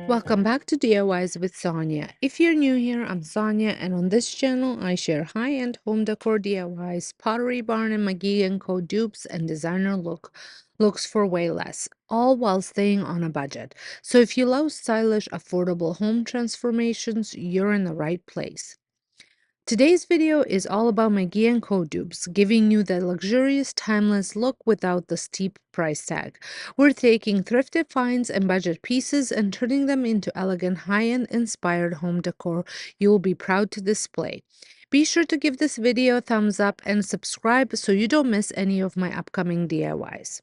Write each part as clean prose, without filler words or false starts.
Welcome back to DIYs with Sonja. If you're new here, I'm Sonja, and on this channel, I share high-end home decor DIYs, Pottery Barn and McGee Co dupes, and designer looks for way less, all while staying on a budget. So if you love stylish, affordable home transformations, you're in the right place. Today's video is all about McGee Co dupes, giving you the luxurious, timeless look without the steep price tag. We're taking thrifted finds and budget pieces and turning them into elegant, high-end inspired home decor you'll be proud to display. Be sure to give this video a thumbs up and subscribe so you don't miss any of my upcoming DIYs.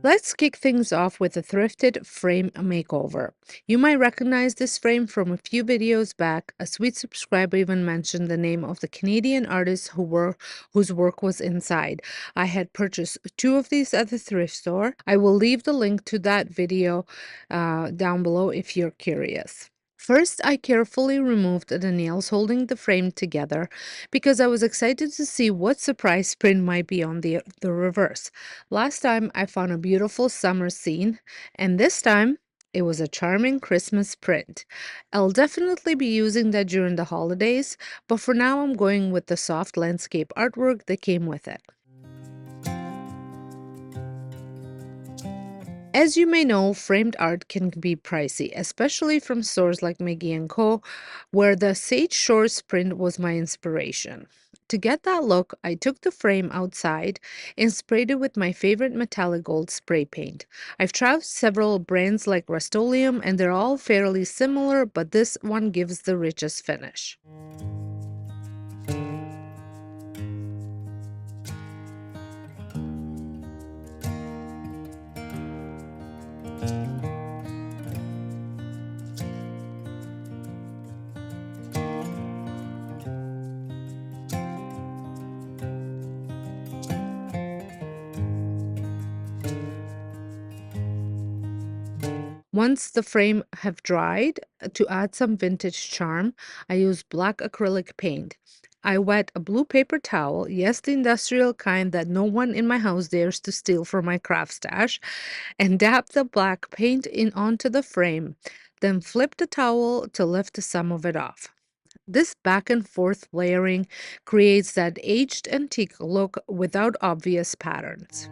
Let's kick things off with a thrifted frame makeover. You might recognize this frame from a few videos back. A sweet subscriber even mentioned the name of the Canadian artist whose work was inside. I had purchased two of these at the thrift store. I will leave the link to that video down below if you're curious. First, I carefully removed the nails holding the frame together because I was excited to see what surprise print might be on the reverse. Last time I found a beautiful summer scene, and this time it was a charming Christmas print. I'll definitely be using that during the holidays, but for now I'm going with the soft landscape artwork that came with it. As you may know, framed art can be pricey, especially from stores like McGee Co, where the Sage Shores print was my inspiration. To get that look, I took the frame outside and sprayed it with my favorite metallic gold spray paint. I've tried several brands like Rust-Oleum and they're all fairly similar, but this one gives the richest finish. Once the frame have dried, to add some vintage charm, I use black acrylic paint. I wet a blue paper towel, yes, the industrial kind that no one in my house dares to steal from my craft stash, and dab the black paint in onto the frame, then flip the towel to lift some of it off. This back and forth layering creates that aged antique look without obvious patterns.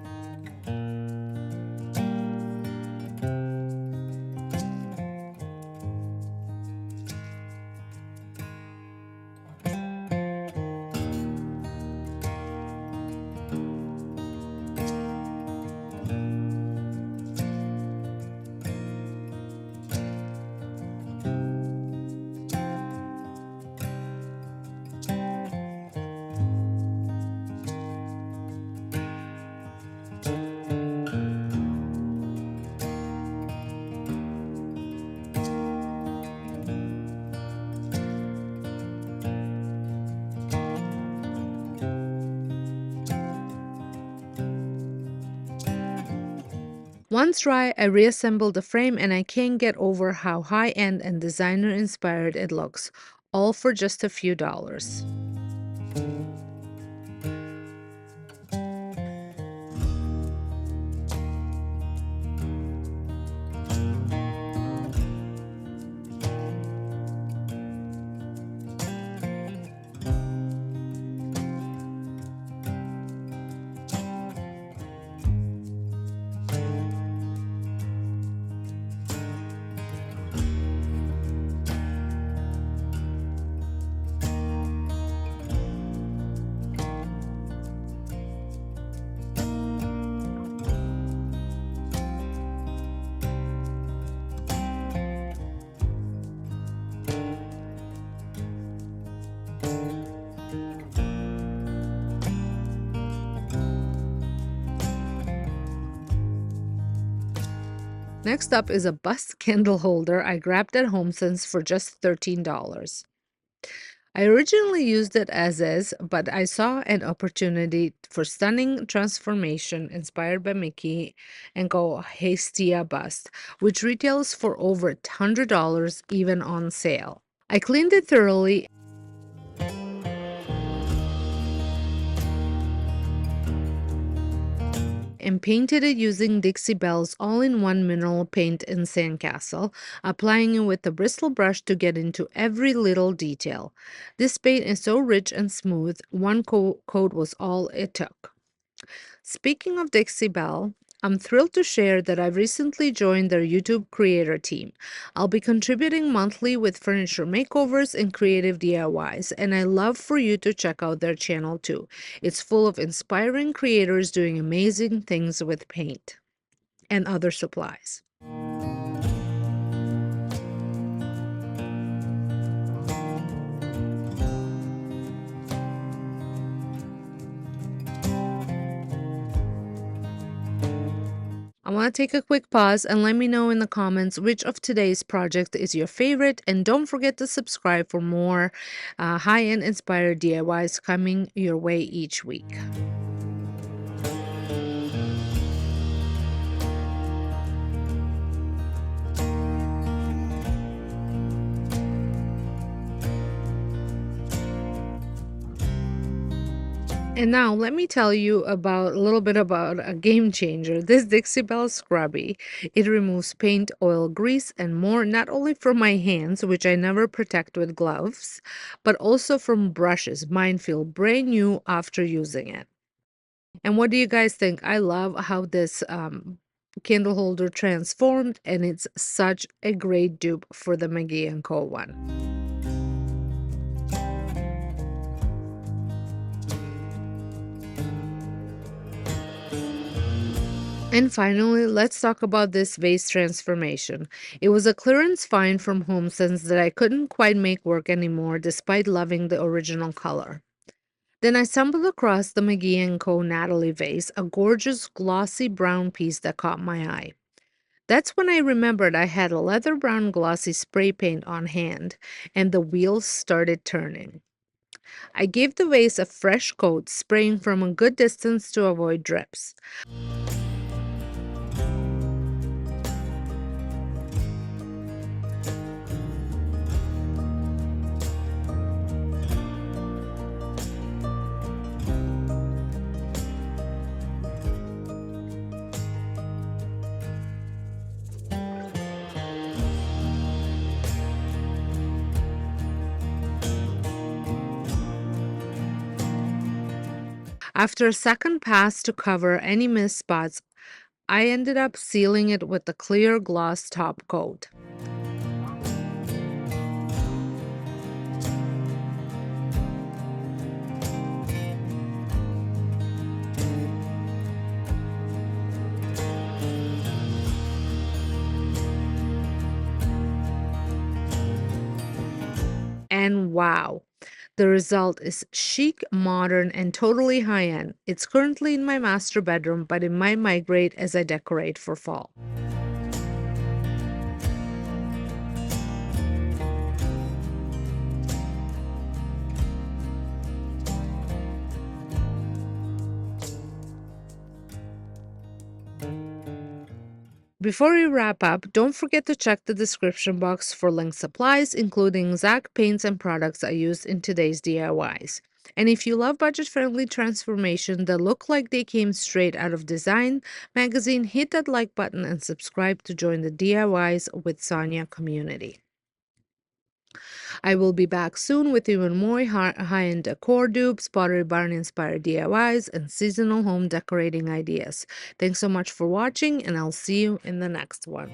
Once dry, I reassembled the frame and I can't get over how high-end and designer-inspired it looks, all for just a few dollars. Next up is a bust candle holder I grabbed at HomeSense for just $13. I originally used it as is, but I saw an opportunity for stunning transformation inspired by McGee Co Hastia bust, which retails for over $100 even on sale. I cleaned it thoroughly and painted it using Dixie Belle's all-in-one mineral paint in sandcastle, applying it with a bristle brush to get into every little detail. This paint is so rich and smooth, one coat was all it took. Speaking of Dixie Belle, I'm thrilled to share that I've recently joined their YouTube creator team. I'll be contributing monthly with furniture makeovers and creative DIYs, and I love for you to check out their channel too. It's full of inspiring creators doing amazing things with paint and other supplies. I want to take a quick pause and let me know in the comments which of today's project is your favorite, and don't forget to subscribe for more high-end inspired DIYs coming your way each week. And now let me tell you about a little bit about a game changer, this Dixie Belle Scrubby. It removes paint, oil, grease, and more, not only from my hands, which I never protect with gloves, but also from brushes. Mine feel brand new after using it. And what do you guys think? I love how this candle holder transformed, and it's such a great dupe for the McGee Co one. And finally, let's talk about this vase transformation. It was a clearance find from HomeSense that I couldn't quite make work anymore despite loving the original color. Then I stumbled across the McGee Co Natalie vase, a gorgeous glossy brown piece that caught my eye. That's when I remembered I had a leather brown glossy spray paint on hand, and the wheels started turning. I gave the vase a fresh coat, spraying from a good distance to avoid drips. After a second pass to cover any missed spots, I ended up sealing it with a clear gloss top coat. And wow, the result is chic, modern, and totally high-end. It's currently in my master bedroom, but it might migrate as I decorate for fall. Before we wrap up, don't forget to check the description box for linked supplies, including exact paints and products I used in today's DIYs. And if you love budget-friendly transformation that look like they came straight out of Design magazine, hit that like button and subscribe to join the DIYs with Sonja community. I will be back soon with even more high-end decor dupes, Pottery Barn inspired DIYs, and seasonal home decorating ideas. Thanks so much for watching, and I'll see you in the next one.